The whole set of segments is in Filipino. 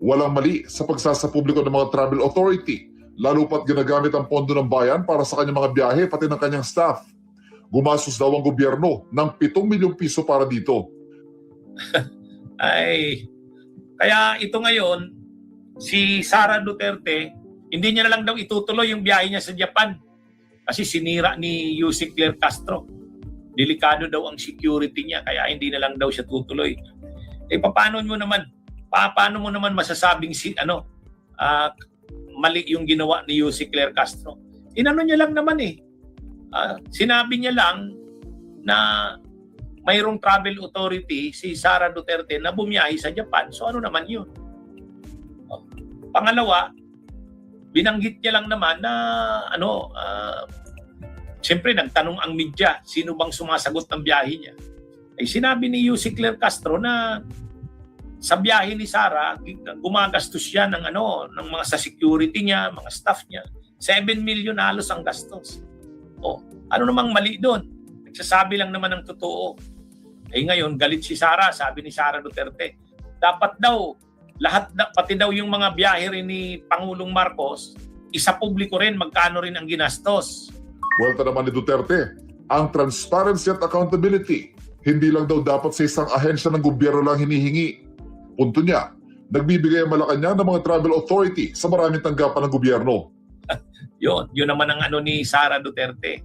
Walang mali sa pagsasapubliko ng mga travel authority, lalo pat ginagamit ang pondo ng bayan para sa kanyang mga biyahe pati ng kanyang staff. Gumastos daw ang gobyerno ng 7 milyong piso para dito. Ay, kaya ito ngayon, si Sara Duterte, hindi niya na lang daw itutuloy yung biyahe niya sa Japan. Kasi sinira ni Yusek Claire Castro. Delikado daw ang security niya, kaya hindi na lang daw siya tutuloy. Eh, paano mo naman masasabing mali yung ginawa ni Yusek Claire Castro? Inano niya lang naman sinabi niya lang na mayroong travel authority si Sara Duterte na bumiyahe sa Japan. So ano naman yun? Pangalawa, binanggit niya lang naman na siyempre nagtanong ang media, sino bang sumasagot ng biyahe niya? Ay sinabi ni Yusek Claire Castro na sa biyahe ni Sara, gumagastos siya ng mga sa security niya, mga staff niya. 7 million halos ang gastos. Ano namang mali doon? Nagsasabi lang naman ng totoo. Eh ngayon, galit si Sara, sabi ni Sara Duterte. Dapat daw, pati daw yung mga biyahe rin ni Pangulong Marcos, isa publiko rin, magkano rin ang ginastos. Buwelta naman ni Duterte, ang transparency at accountability, hindi lang daw dapat sa isang ahensya ng gobyerno lang hinihingi. Punto niya, nagbibigay ang Malacanang ng mga travel authority sa maraming tanggapan ng gobyerno. Yun naman ang ni Sara Duterte.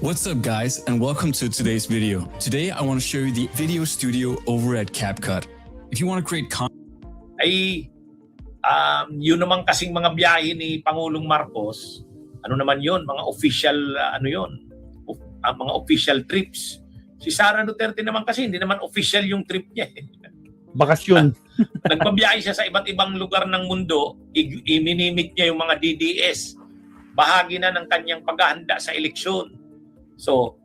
What's up guys and welcome to today's video. Today I want to show you the video studio over at CapCut. If you want to create content, yun naman kasing mga biyahe ni Pangulong Marcos, naman yun, mga official, mga official trips. Si Sara Duterte naman kasi, hindi naman official yung trip niya. Bakasyon. Nagbabiyahe siya sa iba't ibang lugar ng mundo, ininimik niya yung mga DDS. Bahagi na ng kanyang paghahanda sa eleksyon. So,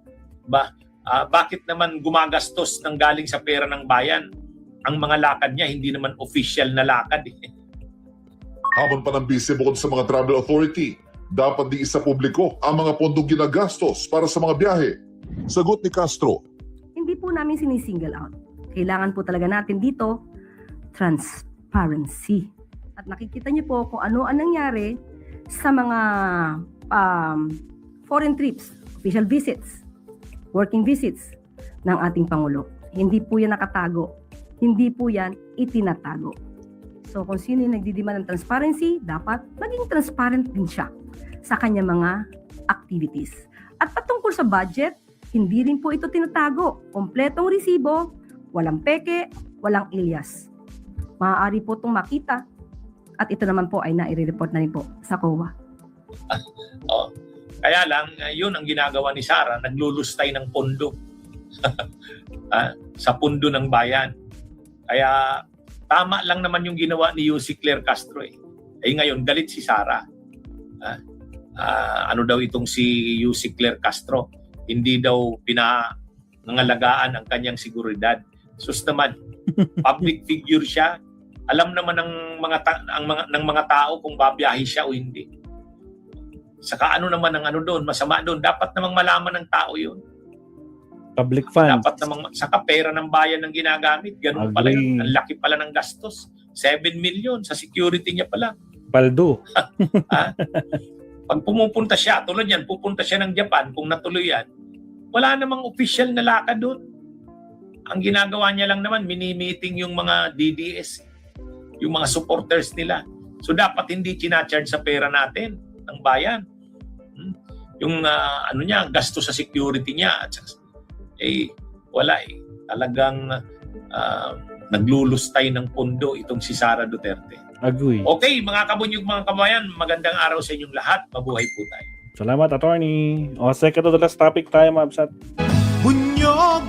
bakit naman gumagastos ng galing sa pera ng bayan? Ang mga lakad niya, hindi naman official na lakad. Habang panambisi bukod sa mga travel authority, dapat di isa publiko ang mga pondong ginagastos para sa mga biyahe. Sagot ni Castro, hindi po namin sinisingle out. Kailangan po talaga natin dito transparency. At nakikita niyo po kung ano ang nangyari sa mga foreign trips, official visits, working visits ng ating Pangulo. Hindi po yan nakatago. Hindi po yan itinatago. So kung sino yung nagdidemand ng transparency, dapat maging transparent din siya sa kanya mga activities. At patungkol sa budget, hindi rin po ito tinatago. Kompletong resibo, walang peke, walang ilyas. Maaari po itong makita at ito naman po ay nai-report na rin po sa COA. Kaya lang, yun ang ginagawa ni Sara, naglulustay ng pondo sa pondo ng bayan. Kaya tama lang naman yung ginawa ni Yusek Claire Castro. Ngayon, galit si Sara. Ano daw itong si Yusek Claire Castro? Hindi daw pinangangalagaan ang kanyang seguridad. Sus naman, public figure siya. Alam naman ng mga tao kung babiyahe siya o hindi. Saka naman ang doon, masama doon. Dapat namang malaman ng tao yun. Public funds. Dapat namang, saka pera ng bayan ng ginagamit. Ganun pala yun. Ang laki pala ng gastos. 7 million sa security niya pala. Paldo. Pag pumupunta siya, tulad yan, pupunta siya ng Japan, kung natuloy yan, wala namang official na lakad doon. Ang ginagawa niya lang naman, mini-meeting yung mga DDS, yung mga supporters nila. So dapat hindi charge sa pera natin, ng bayan. Yung niya, gasto sa security niya. Wala Talagang naglulustay ng pondo itong si Sara Duterte. Agree. Okay, mga kabunyog, mga kabayan, magandang araw sa inyong lahat. Mabuhay po tayo. Salamat, attorney. Second to the last topic tayo, Mabsat. Bunyog,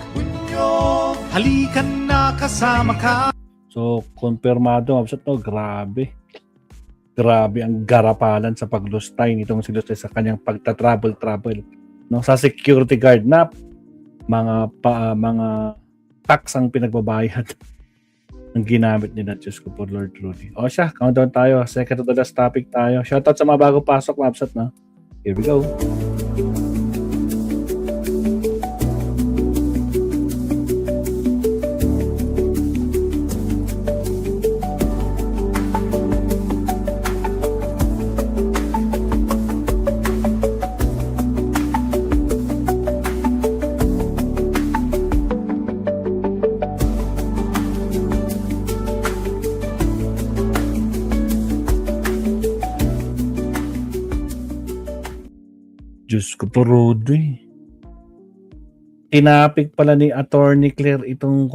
halikan na kasama ka. So, konfirmado, Mabsat, no? Grabe. Grabe ang garapalan sa paglustay nitong si Lustay sa kanyang pagta-travel. No? Sa security guard na mga tax ang pinagbabayad ang ginamit nila. Diyos ko po, Lord Rudy. O siya, countdown tayo. Second to the last topic tayo. Shoutout sa mga bago pasok, Mabsat, no? Here we go. Diyos ko, turudo eh. Tinapik pala ni Attorney Claire itong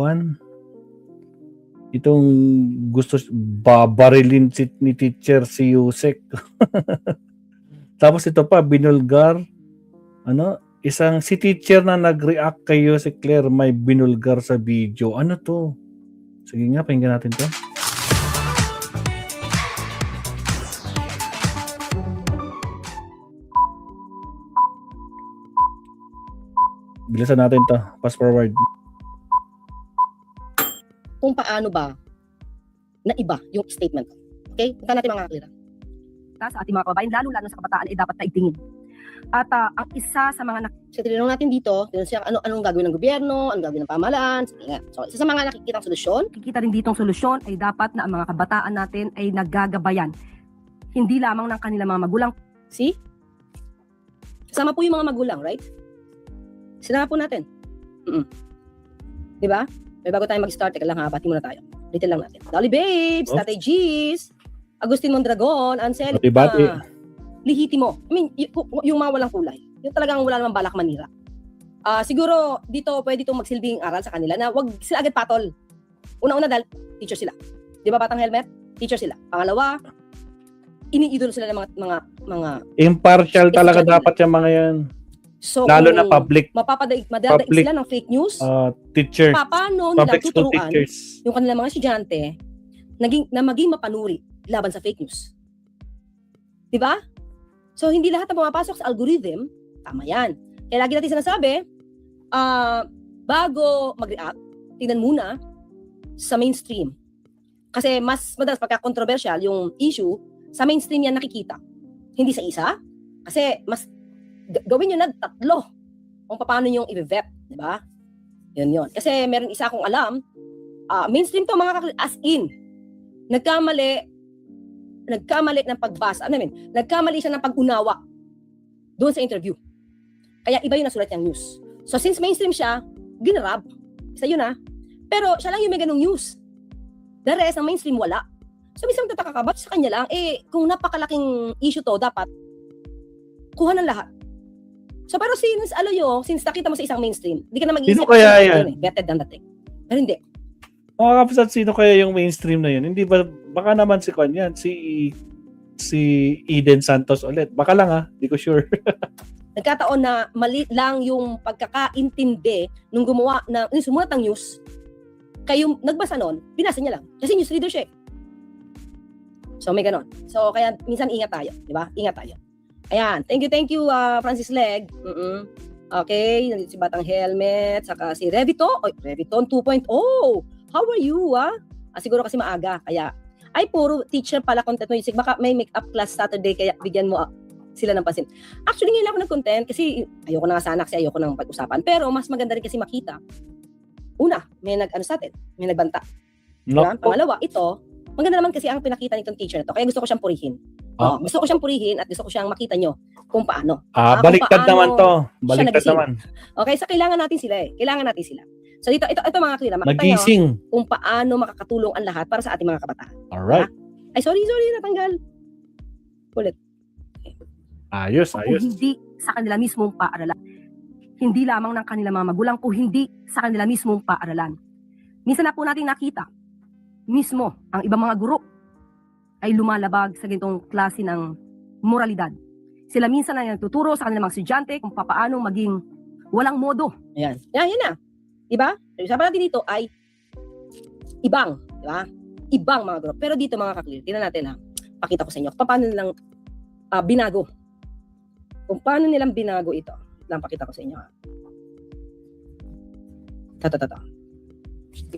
itong gusto babarilin ni teacher si Yusek. Tapos ito pa, binulgar. Isang si teacher na nag-react kay Yusek Claire may binulgar sa video. Ano to? Sige nga, pakinggan natin to. Bilisan natin to. Fast forward. Kung paano ba na iba yung statement ko. Okay? Punta natin mga kaklira. Sa ating mga kababayan, lalo sa kabataan ay dapat naigtingin. At ang isa sa mga So, tinanong natin dito, siya anong gagawin ng gobyerno, anong gagawin ng pamahalaan. Sige nga. So, isa sa mga nakikitang solusyon, nakikita rin ditong solusyon ay dapat na ang mga kabataan natin ay naggagabayan. Hindi lamang ng kanilang mga magulang. see? Kasama po yung mga magulang, right? Sinama po natin. Diba? May bago tayo mag-start, teka lang ha, bati muna tayo. Little lang natin. Dolly Babes, Oh. Tatay G's, Agustin Mondragon, Ansel, Bati-bati. lihiti mo. I mean, yung mga walang kulay. Yung talagang wala namang balak manira. Siguro, dito, pwede itong magsilbing aral sa kanila na wag sila agad patol. Una-una dahil, teacher sila. Di ba, Batang Helmet? Teacher sila. Pangalawa, iniidolo sila ng mga Impartial talaga Estudyante. dapat yung mga yan. so, Lalo na kung public madadaig public, sila ng fake news, teachers. paano nila Public school tuturuan teachers. yung kanilang mga estudyante na maging mapanuri laban sa fake news. Di ba? So, hindi lahat na pumapasok sa algorithm, tama yan. Kaya lagi natin sinasabi, bago mag-react, tingnan muna sa mainstream. Kasi mas madalas pagka-controversial yung issue, sa mainstream yan nakikita. Hindi sa isa. Kasi mas gawin nyo na 3 kung paano yung i-vet. Di ba? Yun. Kasi meron isa akong alam, mainstream to mga as in, nagkamali ng pagbasa, nagkamali siya ng pag-unawa doon sa interview. Kaya iba yung nasulat niyang news. So since mainstream siya, ginarab. Isa yun Pero siya lang yung may ganung news. The rest, ang mainstream wala. So minsan magtataka ka, ba't sa kanya lang? Kung napakalaking issue to, dapat kuha ng lahat. So pero since nakita mo sa isang mainstream, hindi ka na mag-iisip. Sino kaya yan? Better than that thing. Pero hindi. Mga kapatid, sino kaya yung mainstream na yun? Hindi ba, baka naman si Kwan yan, si Eden Santos ulit. Baka lang hindi ko sure. Nagkataon na mali lang yung pagkakaintindi nung gumawa nung sumulat ng news. Kayong nagbasa nun, binasa niya lang. Kasi news reader siya. So may ganon. So kaya minsan ingat tayo, di ba? Ingat tayo. Ayan, thank you Francis Leg. Okay, nandito si Batang Helmet, saka si Revito. Reviton 2.0. How are you, siguro kasi maaga, kaya, puro teacher pala content music. Baka may make-up class Saturday, kaya bigyan mo sila ng pansin. Actually, ngayon ako nag-content kasi ayoko na nga sana kasi ayoko nang pag-usapan. Pero mas maganda rin kasi makita. Una, may nag-ano sa atin, may nagbanta. Diba? Pangalawa, ito, maganda naman kasi ang pinakita nitong teacher na to. Kaya gusto ko siyang purihin. Gusto ko siyang purihin at gusto ko siyang makita nyo kung paano. Baliktad naman to. Baliktad nagising. naman. Okay, so kailangan natin sila Kailangan natin sila. So ito mga klira, makita nyo Nagising. kung paano makakatulong ang lahat para sa ating mga kabataan. Alright. Ay, sorry, natanggal. Ulit. Ayos. Kung hindi sa kanila mismong paaralan. Hindi lamang ng kanilang mga magulang, kung hindi sa kanila mismong paaralan. Minsan na po natin nakita, mismo ang ibang mga guro ay lumalabag sa ganitong klase ng moralidad. Sila minsan na nagtuturo sa kanilang mga estudyante kung paano maging walang modo. Ayan. Yan na. Diba? So, usapan natin dito ay ibang, diba? Ibang mga guro. Pero dito mga kaklir, tingnan natin pakita ko sa inyo paano nilang binago. Kung paano nilang binago ito. Lang pakita ko sa inyo Picture